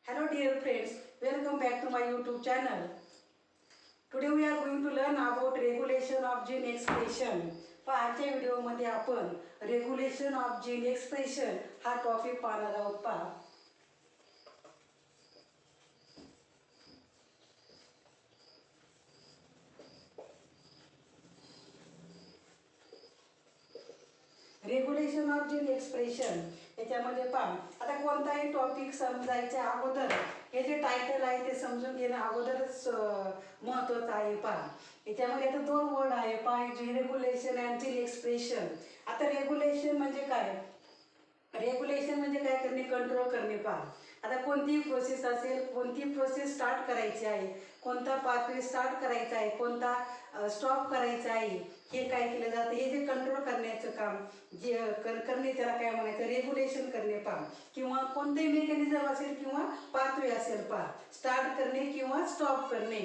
Hello dear friends, welcome back to my YouTube channel. Today we are going to learn about regulation of gene expression. आजच्या व्हिडिओमध्ये आपण regulation of gene expression हा topic पाहणार आहोत. पहा, regulation of gene expression याच्यामध्ये पहा, आता कोणताही टॉपिक समजायच्या अगोदर हे जे टायटल आहे ते समजून घेणं अगोदरच महत्त्वाचं आहे. पहा, याच्यामध्ये आता दोन वर्ड आहे. पहा, रेग्युलेशन अँड जीन एक्सप्रेशन. आता रेग्युलेशन म्हणजे काय? रेग्युलेशन म्हणजे काय करणे, कंट्रोल करणे. पहा, आता कोणतीही प्रोसेस असेल, कोणती प्रोसेस स्टार्ट करायची आहे, कोणता पाथवे स्टार्ट करायचा आहे, कोणता स्टॉप करायचा आहे, हे काय केलं जातं, हे जे कंट्रोल करण्याचं काम जे करणे त्याला काय म्हणायचं, रेग्युलेशन करणे. पहा, किंवा कोणतेही मेकॅनिझम असेल किंवा पाथवे असेल, पहा, स्टार्ट करणे किंवा स्टॉप करणे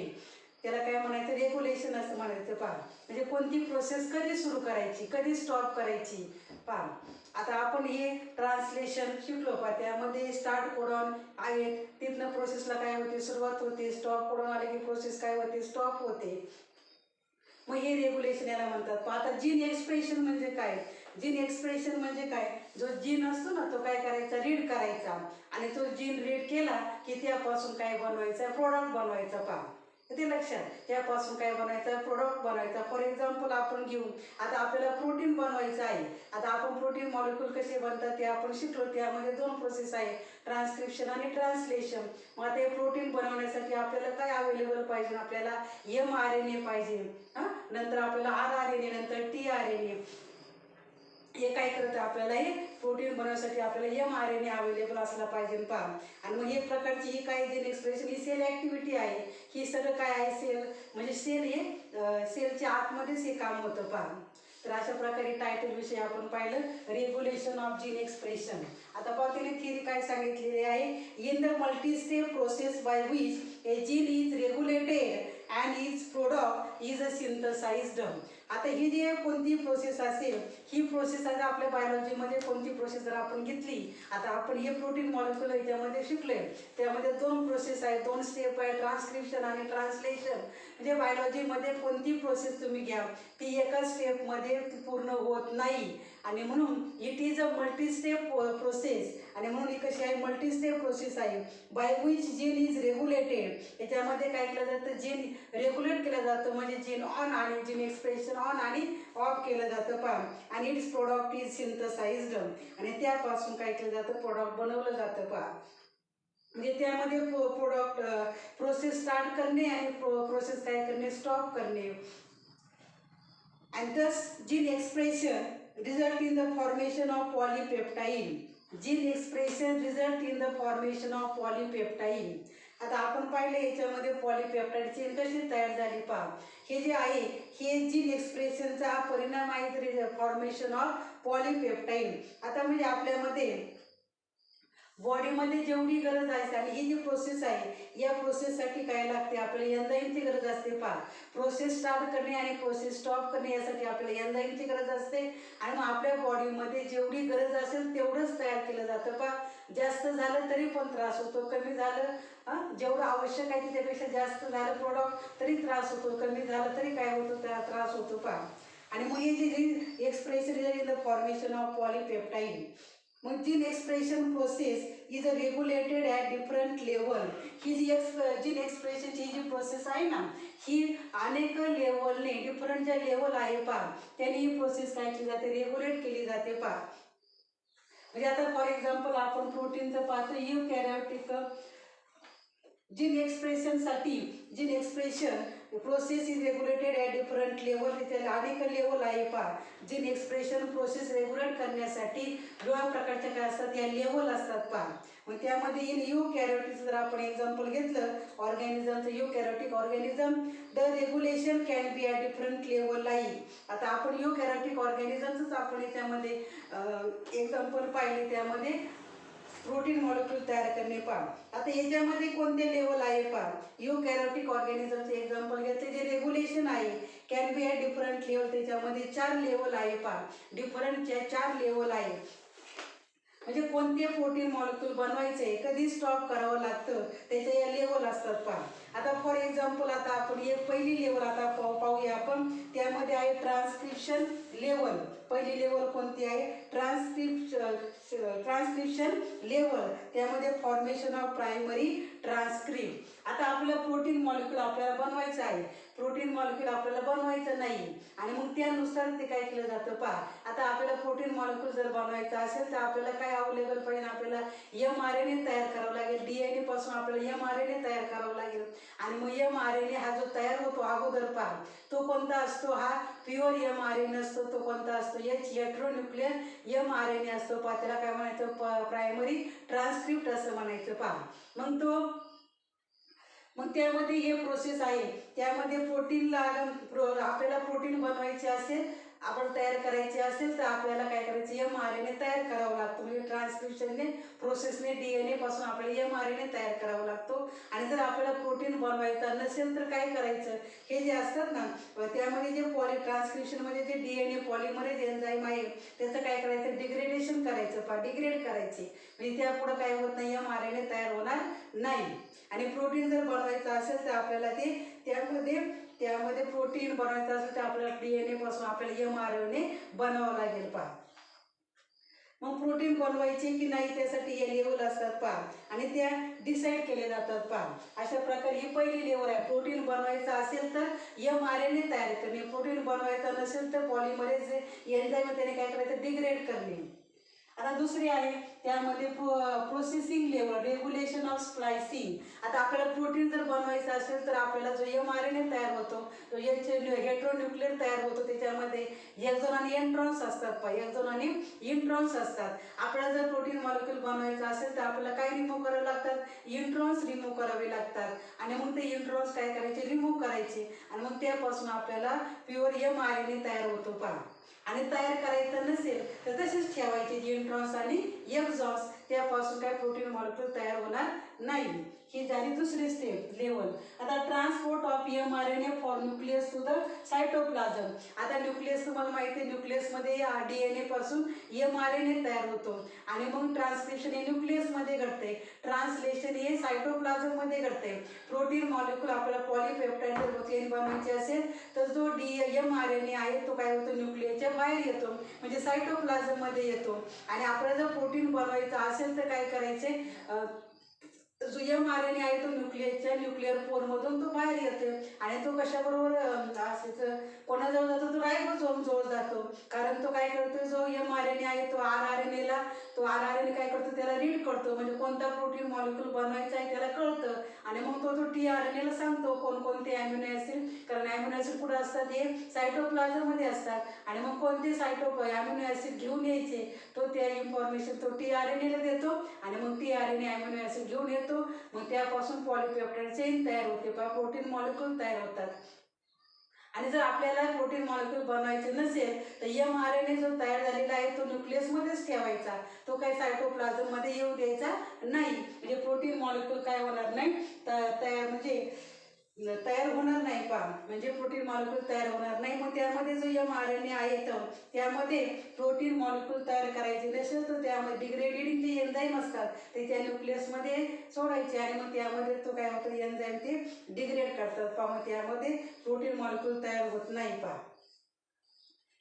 त्याला काय म्हणायचं, रेग्युलेशन असं म्हणायचं. पहा, म्हणजे कोणती प्रोसेस कधी सुरू करायची, कधी स्टॉप करायची. पहा, आता आपण हे ट्रान्सलेशन शिकलो. पहा, त्यामध्ये स्टार्ट कोडॉन आहेत, तिथनं प्रोसेसला काय होते, सुरुवात होते. स्टॉप कोडॉन आले की प्रोसेस काय होते, स्टॉप होते. मग हे रेग्युलेशन याला म्हणतात. पहा, आता जीन एक्सप्रेशन म्हणजे काय? जीन एक्सप्रेशन म्हणजे काय, जो जीन असतो ना तो काय करायचा, रीड करायचा, आणि तो जीन रीड केला की त्यापासून काय बनवायचा, प्रोडक्ट बनवायचा. पहा, ते लक्षात, त्यापासून काय बनायचा, प्रोडक्ट बनवायचा. फॉर एक्झाम्पल आपण घेऊ, आता आपल्याला प्रोटीन बनवायचं आहे. आता आपण प्रोटीन मॉलिक्यूल कसे बनतात ते आपण शिकलो. त्यामध्ये दोन प्रोसेस आहे, ट्रान्सक्रिप्शन आणि ट्रान्सलेशन. मग आता हे प्रोटीन बनवण्यासाठी आपल्याला काय अवेलेबल पाहिजे, आपल्याला mRNA पाहिजे, नंतर आपल्याला RNA, नंतर tRNA. हे काय करतं, आपल्याला हे प्रोटीन बनवण्यासाठी आपल्याला mRNA अवेलेबल असला पाहिजे. पहा, आणि मग हे प्रकारची ही काय जीन एक्सप्रेशन, ही सेल ॲक्टिव्हिटी आहे. ही सगळं काय आहे, सेल म्हणजे सेल हे सेलच्या आतमध्येच हे काम होतं. पहा, तर अशा प्रकारे टायटल विषयी आपण पाहिलं, रेग्युलेशन ऑफ जीन एक्सप्रेशन. आता पहा, त्याने थिअरी काय सांगितलेली आहे, in the multi step process by which a gene is regulated and is product is a synthesized. आता ही जी कोणती प्रोसेस असेल, ही प्रोसेस आता आपल्या बायोलॉजीमध्ये कोणती प्रोसेस जर आपण घेतली, आता आपण हे प्रोटीन मॉलिक्युल याच्यामध्ये शिकले, त्यामध्ये दोन प्रोसेस आहेत, दोन स्टेप आहे, ट्रान्सक्रिप्शन आणि ट्रान्सलेशन. म्हणजे बायोलॉजीमध्ये कोणती प्रोसेस तुम्ही घ्या, ती एका स्टेपमध्ये पूर्ण होत नाही, आणि म्हणून it is a multi step process. आणि म्हणून ही कशी आहे, मल्टी स्टेप प्रोसेस आहे. By which gene is regulated, याच्यामध्ये काय केलं जातं, जीन रेग्युलेट केलं जातं, म्हणजे जीन ऑन आणि जीन एक्सप्रेशन ऑन आणि ऑफ केलं जातं. पहा, आणि इट्स प्रोडक्ट इज सिंथसाइज्ड, आणि त्यापासून काय केलं जातं, प्रोडक्ट बनवलं जातं. पहा, म्हणजे त्यामध्ये प्रोडक्ट प्रोसेस स्टार्ट करणे आणि प्रोसेस काय करणे, स्टॉप करणे. And this gene expression result in the formation of polypeptide. Gene expression result in the formation of polypeptide. आता आपण पाहिले याच्यामध्ये पॉलीपेप्टाईड चेन कशी तयार झाली. पहा, हे जे आहे हे जीन एक्सप्रेशनचा परिणाम आहे, फॉर्मेशन ऑफ पॉलीपेप्टाईड. आता म्हणजे आपल्यामध्ये बॉडीमध्ये जेवढी गरज आहे, आणि ही जी प्रोसेस आहे या प्रोसेससाठी काय लागते, आपल्याला एन्झाईमची गरज असते. पहा, प्रोसेस स्टार्ट करणे आणि प्रोसेस स्टॉप करणे यासाठी आपल्याला एन्झाईमची गरज असते, आणि मग आपल्या बॉडीमध्ये जेवढी गरज असेल तेवढंच तयार केलं जातं. पहा, जास्त झालं तरी पण त्रास होतो, कमी झालं जेवढं आवश्यक आहे त्यापेक्षा जास्त झालं प्रोडक्ट तरी त्रास होतो, कमी झालं तरी काय होतं, त्रास होतो. पहा, आणि मग हे जे expression in the formation of polypeptide. मग gene expression process is a regulated at different level. ही जी जीन एक्सप्रेशनची ही जी प्रोसेस आहे ना, ही अनेक लेवलने, डिफरंट ज्या लेवल आहे पहा, त्याने ही प्रोसेस काय केली जाते, रेग्युलेट केली जाते. पहा, म्हणजे आता फॉर एक्झाम्पल आपण प्रोटीनचं पाहतो, यूकॅरियोटिक जीन एक्सप्रेशनसाठी gene expression process is regulated at different level. त्याला अनेक लेवल आहे. पहा, जीन एक्सप्रेशन प्रोसेस रेग्युलेट करण्यासाठी वेगवेगळ्या प्रकारच्या काय असतात, या लेवल असतात. पहा, मग त्यामध्ये इन यूकॅरियोटिक्स जर आपण एक्झाम्पल घेतलं ऑर्गॅनिझमचं, eukaryotic organism, the regulation can be at different level. आता आपण यूकॅरियोटिक ऑर्गॅनिझमचंच आपण याच्यामध्ये एक्झाम्पल पाहिले, त्यामध्ये प्रोटीन मॉलिक्यूल तयार करणे. पहा, आता याच्यामध्ये कोणते लेवल आहे. पहा, यूकॅरियोटिक ऑर्गॅनिझमचे एक्झाम्पल घेतले, जे रेग्युलेशन आहे can be at different level, त्याच्यामध्ये 4 लेवल आहे. पहा, डिफरंट 4 लेवल आहे. म्हणजे कोणते प्रोटीन मॉलिक्यूल बनवायचे, कधी स्टॉप करावं लागतं, त्याच्या या लेवल असतात पहा. आता फॉर एक्झाम्पल आता आपण एक पहिली लेवल आता पाहूया आपण. त्यामध्ये आहे ट्रान्सक्रिप्शन लेवल. पहिली लेवल कोणती आहे? Transcription level. त्यामध्ये फॉर्मेशन ऑफ प्रायमरी ट्रान्सक्रिप्ट. आता आपलं प्रोटीन मॉलिक्यूल आपल्याला बनवायचं आहे, प्रोटीन मॉलिक्यूल आपल्याला बनवायचं नाही आणि मग त्यानुसार ते काय केलं जातं पहा. आता आपल्याला प्रोटीन मॉलिक्यूल जर बनवायचं असेल तर आपल्याला काय अवेलेबल पाहिजे? आपल्याला mRNA तयार करावं लागेल. DNA पासून आपल्याला mRNA तयार करावं लागेल आणि मग mRNA हा जो तयार होतो अगोदर पहा, तो कोणता असतो? हा प्युअर mRNA असतो. तो कोणता असतो? हेटेरोन्यूक्लियर mRNA असतो पहा. त्याला काय म्हणायचं? प्रायमरी ट्रान्सक्रिप्ट असं म्हणायचं पहा. मग त्यामध्ये हे प्रोसेस आहे. त्यामध्ये प्रोटीनला आपल्याला प्रोटीन बनवायचे असेल, आपण तयार करायचे असेल तर आपल्याला काय करायचं? mRNA तयार करावा लागतो. म्हणजे ट्रान्सक्रिप्शनने प्रोसेसने DNA पासून आपल्याला mRNA तयार करावा लागतो. आणि जर आपल्याला प्रोटीन बनवायचं नसेल तर काय करायचं? हे जे असतात ना त्यामध्ये जे ट्रान्सक्रिप्शनमध्ये जे DNA पॉलिमरेज एन्झाईम आहे त्याचं काय करायचं? डिग्रेडेशन करायचं पहा, डिग्रेड करायचे. म्हणजे त्यापुढं काय होत नाही? mRNA तयार होणार नाही. आणि प्रोटीन जर बनवायचं असेल तर आपल्याला ते त्यामध्ये प्रोटीन बनवायचं असेल तर आपल्याला DNA पासून आपल्याला mRNA बनवावं लागेल पहा. मग प्रोटीन बनवायचे की नाही त्यासाठी हे लेवल असतात पहा आणि त्या डिसाईड केले जातात पहा. अशा प्रकारे ही पहिली लेवल आहे. प्रोटीन बनवायचं असेल तर mRNA तयार करणे, प्रोटीन बनवायचं नसेल तर पॉलिमरेज एन्झाईम त्याने काय करायचं? डिग्रेड करणे. आता दुसरी आहे त्यामध्ये processing level, regulation of splicing. आता आपल्याला प्रोटीन जर बनवायचं असेल तर आपल्याला जो mRNA तयार होतो तो हेटेरोन्यूक्लियर तयार होतो. त्याच्यामध्ये एक्झॉन आणि इंट्रॉन्स असतात पहा, एक्झॉन आणि इंट्रॉन्स असतात. आपल्याला जर प्रोटीन मॉलिक्यूल बनवायचं असेल तर आपल्याला काय रिमूव्ह करावे लागतात? इंट्रॉन्स रिमूव्ह करावे लागतात आणि मग ते इंट्रॉन्स काय करायचे? रिमूव्ह करायचे आणि मग त्यापासून आपल्याला प्युअर mRNA तयार होतो पहा. आणि तयार करायचं नसेल तर तसेच ठेवायचे इंट्रॉन्स आणि एक्झॉन्स, त्यापासून काय प्रोटीन मॉलिक्यूल तयार होणार नाही. ही झाली दुसरी स्टेप लेवल. आता transport of mRNA for nucleus to the cytoplasm. आता न्यूक्लियस तुम्हाला माहिती आहे, न्यूक्लियसमध्ये DNA पासून mRNA तयार होतो आणि मग ट्रान्सक्रिप्शन हे न्यूक्लियसमध्ये घडते, ट्रान्सलेशन हे सायटोप्लाझममध्ये घडते. प्रोटीन मॉलिक्यूल आपल्याला पॉलीपेप्टाइड जर चेन बनवायची असेल तर जो mRNA आहे तो काय होतो? न्यूक्लियसच्या बाहेर येतो म्हणजे सायटोप्लाझममध्ये येतो. आणि आपल्याला जर प्रोटीन बनवायचं असेल तर काय करायचे? जो mRNA आहे तो न्यूक्लियर पोरमधून तो बाहेर येतो आणि तो कशाबरोबर असेच कोणाजवळ जातो? तो रायबोसोम जवळ जातो. कारण तो काय करतो? जो mRNA आहे तो RNA काय करतो? त्याला रीड करतो. म्हणजे कोणता प्रोटीन मॉलिक्यूल बनवायचा आहे त्याला कळतं आणि मग तो tRNA ला सांगतो कोणकोणते अॅमिनो ॲसिड, कारण अॅमिनो ॲसिड कुठं असतात? हे सायटोप्लाझममध्ये असतात आणि मग कोणते अॅमिनो ॲसिड घेऊन यायचे तो त्या इन्फॉर्मेशन तो tRNA ला देतो आणि मग tRNA अॅमिनो ॲसिड घेऊन येतो. मग त्यापासून पॉलीपेप्टाइड चेन तयार होते पहा, प्रोटीन मॉलिक्यूल तयार होतात. आणि जर आपल्याला प्रोटीन मॉलिक्यूल बनवायचे नसेल तर mRNA जो तयार झालेला आहे तो न्यूक्लियसमध्येच ठेवायचा, तो काही सायटोप्लाझममध्ये येऊ द्यायचा नाही. म्हणजे प्रोटीन मॉलिक्यूल काय होणार नाही? तयार होणार नाही पहा, म्हणजे प्रोटीन मॉलिक्यूल तयार होणार नाही. मग त्यामध्ये जो mRNA आहे तर त्यामध्ये प्रोटीन मॉलिक्यूल तयार करायचे नसेल तर त्यामध्ये डिग्रेडिंग जे एन्झाईम असतात ते त्या न्यूक्लियसमध्ये सोडायचे आणि मग त्यामध्ये तो काय होतो? एन्झाईम ते डिग्रेड करतात पहा. मग त्यामध्ये प्रोटीन मॉलिक्यूल तयार होत नाही पहा.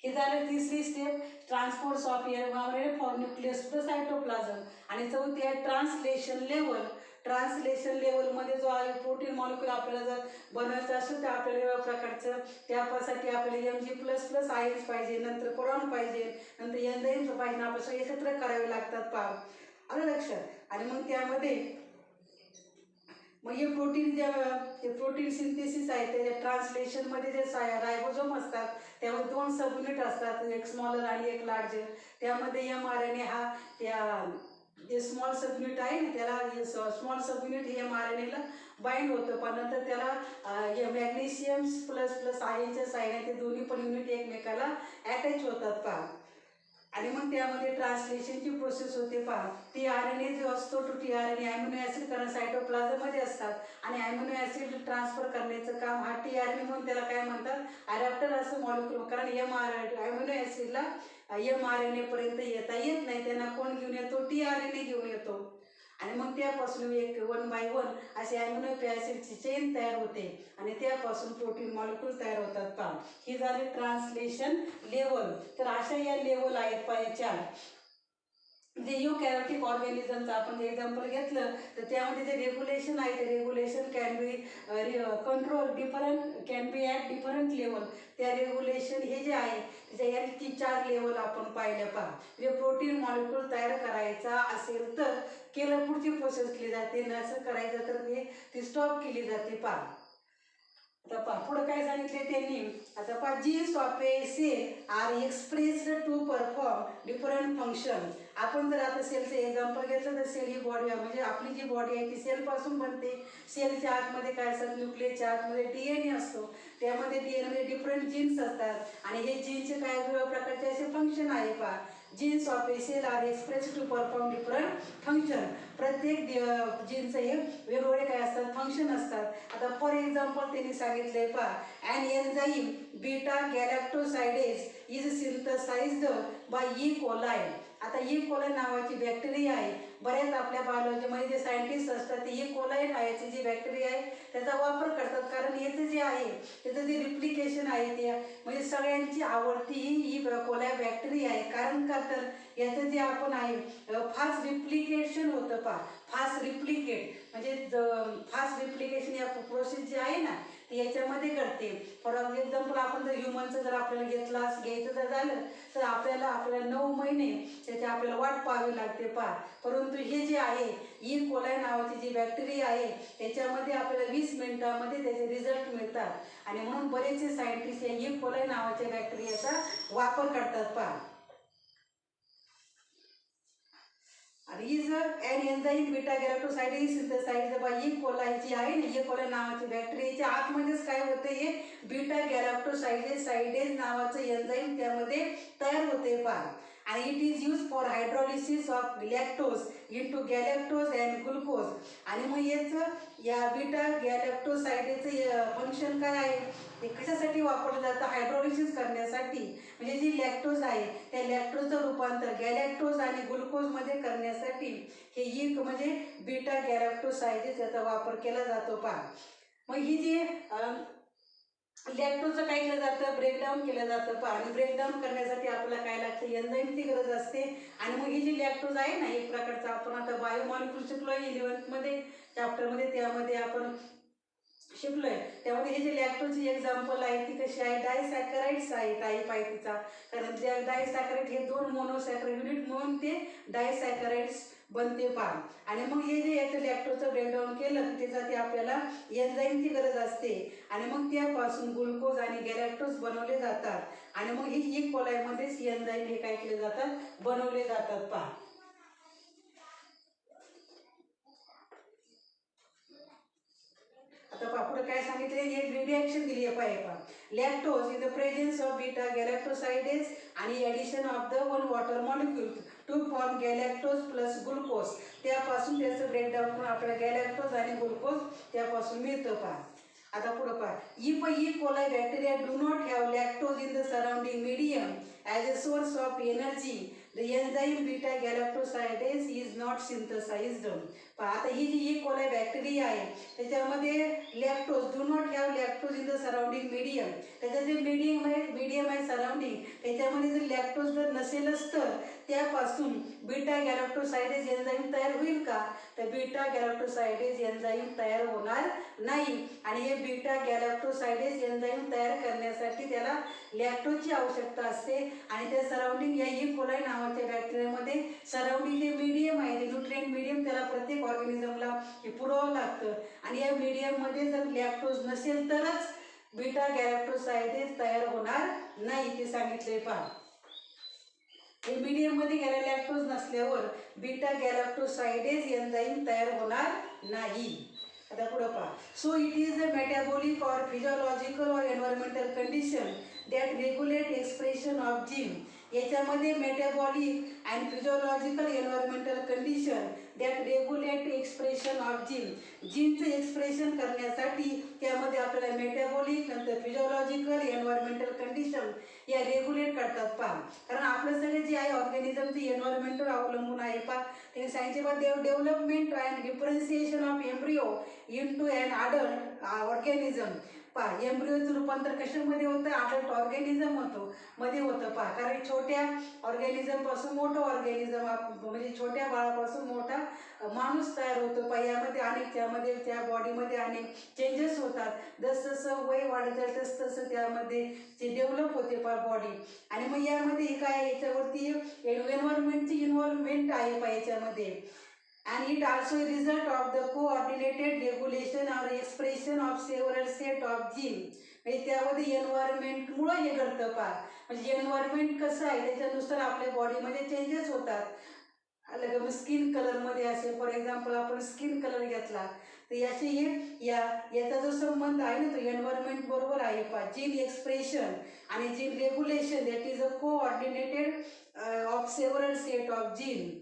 हे झालं तिसरी step, transport of mRNA for nucleus to the cytoplasm. आणि चौथी आहे ट्रान्सलेशन लेवल. ट्रान्सलेशन लेवलमध्ये जो आहे प्रोटीन मॉलिक्यूल आपल्याला जर बनवायचं असेल तर आपल्याला वेगवेगळ्या प्रकारचं त्यासाठी आपल्याला Mg++ आयन्स पाहिजे, नंतर कोडॉन पाहिजे, नंतर एन्झाईम्स पाहिजे, आपल्याला सगळे एकत्र करावे लागतात पहा. आलं लक्षात? आणि मग त्यामध्ये मग हे प्रोटीन सिंथेसिस आहे त्याच्या ट्रान्सलेशनमध्ये जे रायबोसोम असतात त्यामध्ये 2 सबयुनिट असतात, एक स्मॉलर आणि एक लार्जर. त्यामध्ये mRNA हा जे स्मॉल सबयुनिट आहे ना त्याला स्मॉल सबयुनिट हे mRNA ला बाइंड होतं, पण नंतर त्याला मॅग्नेशियम++ आयनच्या साहाय्याने ते दोन्ही पण युनिट एकमेकाला अटॅच होतात पहा. आणि मग त्यामध्ये ट्रान्सलेशनची प्रोसेस होते पहा. tRNA जो असतो तो tRNA अॅमिनो ॲसिड कारण सायटोप्लाझममध्ये असतात आणि अॅमिनो ॲसिड ट्रान्सफर करण्याचं काम हा tRNA म्हणून त्याला काय म्हणतात? ॲडॅप्टर असं मॉलिक्यूल, कारण अॅमिनो ॲसिडला mRNA पर्यंत येता येत नाही, त्यांना कोण घेऊन येतो, tRNA घेऊन येतो. आणि मग त्यापासून एक 1 बाय 1 असे अॅमिनो ॲसिडची चेन तयार होते आणि त्यापासून प्रोटीन मॉलिक्यूल तयार होतात पहा. ही झाली ट्रान्सलेशन लेवल. तर अशा या लेवल आहेत पहा याच्या. जे युकॅरियोटिक ऑर्गॅनिझमचं आपण एक्झाम्पल घेतलं तर त्यामध्ये जे रेग्युलेशन आहे ते regulation can B control different can be at different level. त्या रेग्युलेशन हे जे आहे त्याच्या या 4 लेवल आपण पाहिल्या पहा. म्हणजे प्रोटीन मॉलिक्यूल तयार करायचा असेल तर केलं पुढची प्रोसेस केली जाते, नसं करायचं तर ती स्टॉप केली जाते पहा. आता पहा पुढं काय सांगितले त्यांनी. आता पहा genes of a cell are expressed to perform different function. आपण जर आता सेलचं एक्झाम्पल घेतलं तर सेल ही बॉडी म्हणजे आपली जी बॉडी आहे ती सेलपासून बनते. सेलच्या आतमध्ये काय असतात, न्यूक्लियसच्या आतमध्ये DNA असतो. त्यामध्ये DNA डिफरंट जीन्स असतात आणि हे जीन्सचे काय वेगवेगळ्या प्रकारचे असे फंक्शन आहे पहा. Genes of a cell are express to perform different function. प्रत्येक जीनचं हे वेगवेगळे काय असतात, फंक्शन असतात. आता फॉर एक्झाम्पल त्यांनी सांगितलंय पहा, an enzyme beta galactosidase is synthesized by E coli. आता ई कोलाई नावाची बॅक्टेरिया आहे. बऱ्याच आपल्या बायोलॉजीमध्ये जे सायंटिस्ट असतात ते ई कोलाई नावाची जी बॅक्टेरिया आहे त्याचा वापर करतात. कारण याचं जे आहे त्याचं जे रिप्लिकेशन आहे ते म्हणजे सगळ्यांची आवडती ही कोलाई बॅक्टेरिया आहे. कारण का तर याचं जे आपण आहे फास्ट रिप्लिकेशन होतं पहा. फास्ट रिप्लिकेट म्हणजे फास्ट रिप्लिकेशन या प्रोसेस जी आहे ना ती याच्यामध्ये घडते. फॉर एक्झाम्पल आपण जर ह्युमनचं जर आपल्याला घ्यायचं जर झालं तर आपल्याला 9 महिने त्याची आपल्याला वाट पाहावी लागते पहा. परंतु हे जे आहे ई कोलाई नावाची जी बॅक्टेरिया आहे त्याच्यामध्ये आपल्याला 20 मिनिटांमध्ये त्याचे रिझल्ट मिळतात. आणि म्हणून बरेचसे सायंटिस्ट या ई कोलाई नावाच्या बॅक्टेरियाचा वापर करतात पहा. आणि is an enzyme beta galactosidase synthesized by E coli जी आहे ना ई कोलाई नावाची बॅक्टेरियाच्या आतमध्येच काय होते, हे बीटा गॅलॅक्टोसाइडेज नावाचं एन्झाईम त्यामध्ये तयार होते पहा. आणि it is use for hydrolysis of lactose into galactose and glucose. आणि मग याचं या बीटा गॅलॅक्टोसाइडेजचं फंक्शन काय आहे, ते कशासाठी वापरलं जातं, हायड्रॉलिसिस करण्यासाठी. म्हणजे जी लॅक्टोज आहे त्या लॅक्टोजचं रूपांतर गॅलॅक्टोज आणि ग्लुकोजमध्ये करण्यासाठी हे ई म्हणजे बीटा गॅलॅक्टोसाइडेज याचा वापर केला जातो पहा. मग ही जी लॅक्टोजचं काय केलं जातं, ब्रेकडाऊन केलं जातं पहा. आणि ब्रेकडाऊन करण्यासाठी आपल्याला काय लागतं, एन्झाईमची गरज असते. आणि मग ही जी लॅक्टोज आहे ना एक प्रकारचं आपण आता बायोमॉलिक्यूल शिकलोय 11th मध्ये चॅप्टरमध्ये, त्यामध्ये आपण शिकलोय. त्यामध्ये हे जे लॅक्टोजची एक्झाम्पल आहे ती कशी आहे, डायसॅकराइड्स आहे टाईप आहे तिचा. कारण डायसॅकराइड हे 2 मोनोसॅकराइड युनिट म्हणून ते डायसॅकराइड्स बनते पहा. आणि मग हे जे याचं लॅक्टोजचं ब्रेकडाऊन केलं तर त्यासाठी आपल्याला एन्झाईमची गरज असते. आणि मग त्यापासून ग्लुकोज आणि गॅलॅक्टोज बनवले जातात. आणि मग हे ई कोलायमध्येच एन्झाईम हे काय केले जातात, बनवले जातात पहा. आता पहा पुढे काय सांगितले, एक रिॲक्शन दिली आहे पहा. Lactose in the presence of beta galactosidase आणि addition of the 1 water molecule to form galactose plus glucose. त्यापासून त्याचं ब्रेकडाऊन करून आपल्याला गॅलॅक्टोज आणि ग्लुकोज त्यापासून मिळतं पहा. आता पुढे पहा, E coli bacteria do not have lactose in the surrounding medium as a source of energy. The enzyme beta galactosidase is not synthesized. पहा आता ही जी ई कोलाई बॅक्टेरिया आहे त्याच्यामध्ये lactose do not have lactose in the surrounding medium. त्याचं जे medium आहे surrounding त्याच्यामध्ये जर लॅक्टोज जर नसेलच तर त्यापासून बीटा गॅलॅक्टोसाइडेज एन्झाईम तयार होईल का, तर बीटा गॅलॅक्टोसाइडेज एन्झाईम तयार होणार नाही. आणि हे बीटा गॅलॅक्टोसाइडेज एन्झाईम तयार करण्यासाठी त्याला लॅक्टोजची आवश्यकता असते. आणि त्या सराउंडिंग या ई कोलाई नावाच्या बॅक्टेरियामध्ये सराउंडिंग जे मीडियम आहे ते न्यूट्रिएंट मीडियम त्याला प्रत्येक ऑर्गॅनिझमला हे पुरवावं लागतं. आणि या मीडियममध्ये जर लॅक्टोज नसेल तरच बीटा गॅलॅक्टोसाइडेज तयार होणार नाही, ते सांगितले पहा. हे मीडियममध्ये लॅक्टोज नसल्यावर बीटा गॅलॅक्टोसाइडेज एन्झाईम तयार होणार नाही. आता पुढे पहा, so it is a metabolic or physiological or environmental condition that regulate expression of gene याच्यामध्ये metabolic and physiological environmental condition that regulate expression of जीनचं एक्सप्रेशन करण्यासाठी त्यामध्ये आपल्याला मेटाबॉलिक नंतर फिजिओलॉजिकल एन्व्हायरमेंटल कंडिशन या रेग्युलेट करतात पहा. कारण आपलं सगळे जे आहे ऑर्गॅनिझमचे एन्व्हायरमेंटवर अवलंबून आहे पहा. त्यांनी सांगितले बा development and differentiation of embryo into and adult organism पहा. एम्ब्रिओचं रूपांतर कशामध्ये होतं? अडल्ट ऑर्गॅनिझम मध्ये होतं पहा. कारण छोट्या ऑर्गॅनिझम पासून मोठं ऑर्गॅनिझम म्हणजे छोट्या बाळापासून मोठा माणूस तयार होतो पहा. यामध्ये अनेक त्या बॉडीमध्ये अनेक चेंजेस होतात. जसं वय वाढत जाईल तसं त्यामध्ये जे डेव्हलप होते पहा बॉडी. आणि मग यामध्ये काय याच्यावरती एन्व्हायरमेंटची इन्व्हॉल्वमेंट आहे पहा याच्यामध्ये. and it also a result of the coordinated regulation or expression of several set of genes. म्हणजे त्यामध्ये एन्व्हायरमेंटमुळे हे घडतं पहा. म्हणजे एन्व्हायरमेंट कसं आहे त्याच्यानुसार आपल्या बॉडीमध्ये चेंजेस होतात. अलग स्किन कलरमध्ये असेल, फॉर एक्झाम्पल आपण स्किन कलर घेतला तर याचा जो संबंध आहे ना तो एन्व्हायरमेंट बरोबर आहे पहा. जीन एक्सप्रेशन आणि gene regulation that is a coordinated of several set of gene.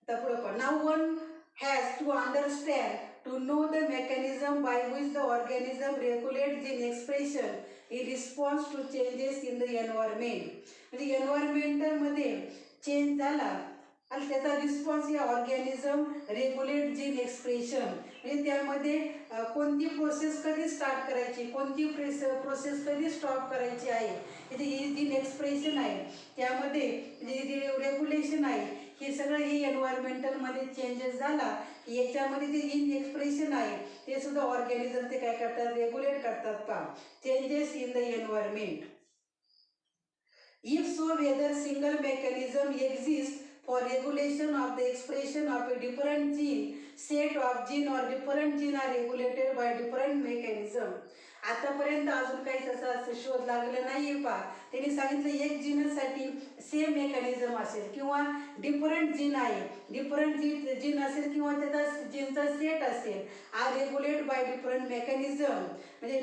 Now one has to understand to know the mechanism by which the organism regulates gene expression in response to changes in the environment. म्हणजे environmental मध्ये change झाला आणि त्याचा response या organism regulate gene expression. म्हणजे त्यामध्ये कोणती process कधी स्टार्ट करायची, कोणती प्रोसेस कधी स्टॉप करायची आहे, म्हणजे ही जीन एक्सप्रेशन आहे त्यामध्ये जे रेग्युलेशन आहे हे सगळं हे एन्व्हायरमेंटलमध्ये चेंजेस झाला याच्यामध्ये जे जीन एक्सप्रेशन आहे ते सुद्धा ऑर्गॅनिझम ते काय करतात? रेग्युलेट करतात पहा. Changes in the environment. If so, whether single mechanism exists for regulation of the expression of a different gene, set of gene or different gene are regulated by different mechanism. आतापर्यंत अजून काही तसा शोध लागला नाहीये पहा. त्यांनी सांगितलं एक जीनसाठी सेम मेकॅनिझम असेल किंवा डिफरंट जीन आहे, डिफरंट जीन असेल किंवा त्याचा जीनचा सेट असेल, are regulate by different mechanism. म्हणजे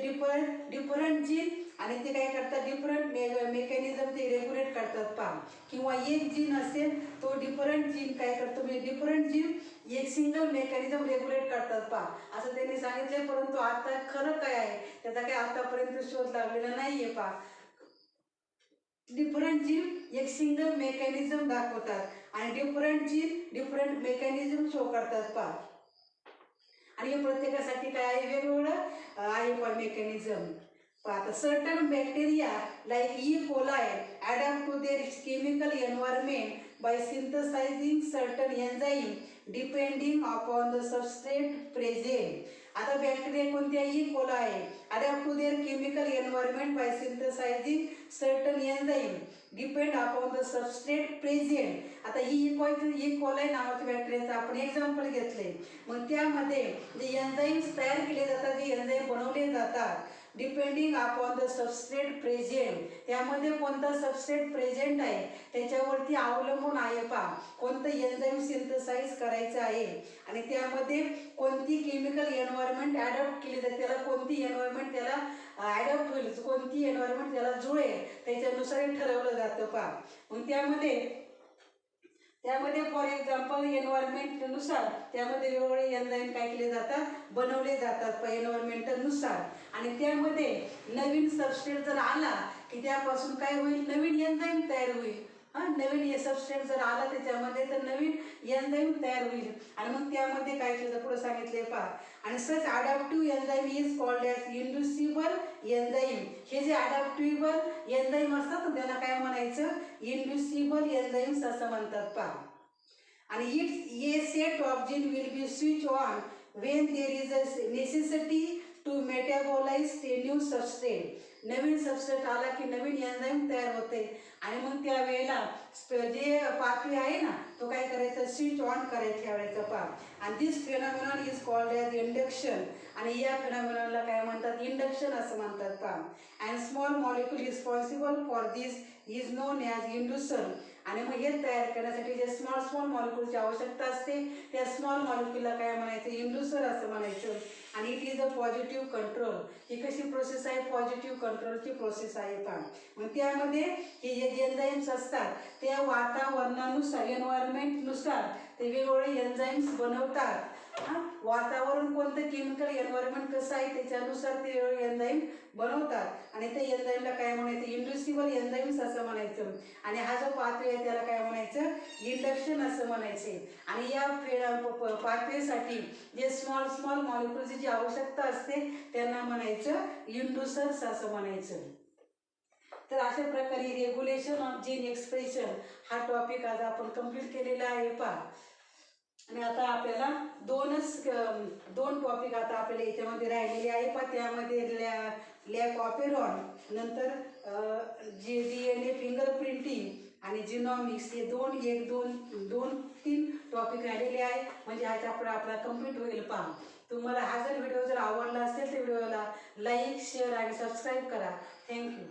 डिफरंट जीन आणि ते काय करतात? डिफरंट मेकॅनिझम ते रेग्युलेट करतात पहा. किंवा एक जीन असेल तो डिफरंट जीन काय करतो? म्हणजे डिफरंट जीन एक सिंगल मेकॅनिझम रेग्युलेट करतात पहा असं त्यांनी सांगितले. परंतु आता खरं काय आहे त्याचा काही आतापर्यंत शोध लागलेला नाहीये पहा. डिफरंट जीन एक सिंगल मेकॅनिझम दाखवतात आणि different gene different mechanism show करतात पहा. आणि प्रत्येकासाठी काय आहे? वेगवेगळं आहे पहा मेकॅनिझम. आता certain bacteria like E. coli adapt to their chemical environment by synthesizing certain enzyme depending upon the substrate present. आता बॅक्टेरिया कोणते आहे? E. coli आहे. adapt to their chemical environment by synthesizing certain enzyme depend upon the substrate present. आता E. coli नावाच्या बॅक्टेरियाचं आपण example घेतले. मग त्यामध्ये जे एन्झाईम्स तयार केले जातात, जे एन्झाईम बनवले जातात depending upon the substrate present, त्यामध्ये कोणता सबस्ट्रेट प्रेझेंट आहे त्याच्यावरती अवलंबून आहे पहा कोणतं एन्झाईम सिंथसाइज करायचं आहे. आणि त्यामध्ये कोणती केमिकल एन्व्हायरमेंट ॲडॉप्ट केली जाते, त्याला कोणती एन्व्हायरमेंट त्याला ॲडॉप्ट होईल, कोणती एन्व्हायरमेंट त्याला जुळेल त्याच्यानुसार ठरवलं जातं पहा. मग त्यामध्ये फॉर एक्झाम्पल एन्व्हायरमेंटनुसार त्यामध्ये वेगवेगळे एन्झाईम काय केले जातात? बनवले जातात एन्व्हायरमेंटनुसार. आणि त्यामध्ये नवीन सबस्ट्रेट जर आला की त्यापासून काय होईल? नवीन एन्झाईम तयार होईल. नवीन सबस्ट्रेट जर आला त्याच्यामध्ये तर नवीन एन्झाईम तयार होईल. आणि मग त्यामध्ये काय केलं पुढे सांगितले पहा. आणि such adaptive enzyme is called as inducible enzyme. हे जे अडॅप्टिबल एन्झाईम असतात त्याला काय म्हणायचं? इंड्युसिबल एन्झाईम्स असं म्हणतात पहा. आणि a set of gene will be switch on when there is a necessity to metabolize a new substrate. Naveen substrate आला की नवीन एन्झाईम तयार होते आणि मग त्यावेळेला जे पाथवे आहे ना तो काय करायचा? स्विच ऑन करायला ठेवायचा पहा. आणि this phenomenon is called as induction. आणि या फेनॉमेनॉनला काय म्हणतात? इंडक्शन असं म्हणतात पहा. And small molecule responsible for this is known as inducer. आणि मग हे तयार करण्यासाठी जे स्मॉल स्मॉल मॉलिक्यूलची आवश्यकता असते त्या स्मॉल मॉलिक्यूलला काय म्हणायचं, इंड्युसर असं म्हणायचं. आणि it is a positive control. ही कशी प्रोसेस आहे, पॉझिटिव्ह कंट्रोलची प्रोसेस आहे पहा. मग त्यामध्ये हे जे एन्झाईम्स असतात त्या वातावरणानुसार, एन्व्हायरमेंटनुसार ते वेगवेगळे एन्झाईम्स बनवतात. वातावरण कोणतं, केमिकल एन्व्हायरमेंट कसं आहे त्याच्यानुसार ते वेगवेगळे एन्झाईम बनवतात आणि त्या एन्झाईमला काय म्हणायचं, इंड्युसिबल एन्झाईम्स असं म्हणायचं. आणि हा जो पाथवे आहे त्याला काय म्हणायचं, इंडक्शन असं म्हणायचे. आणि या पाथवेसाठी जे स्मॉल स्मॉल मॉलिक्युलची जी आवश्यकता असते त्यांना म्हणायचं इंड्युसर्स असं म्हणायचं. तर अशा प्रकारे रेग्युलेशन ऑफ जीन एक्सप्रेशन हा टॉपिक आज आपण कंप्लीट केलेला आहे पहा. आणि आता आपल्याला दोन टॉपिक आता आपल्याला याच्यामध्ये राहिलेले आहे पहा. त्यामध्ये लॅक ऑपेरॉन, नंतर जी DNA फिंगरप्रिंटिंग आणि जिनॉमिक्स हे दोन तीन टॉपिक राहिलेले आहे. म्हणजे हा चॅप्टर आपला कंप्लीट होईल पहा. तुम्हाला हा व्हिडिओ जर आवडला असेल तर व्हिडिओला लाईक, शेअर आणि सबस्क्राईब करा. थँक्यू.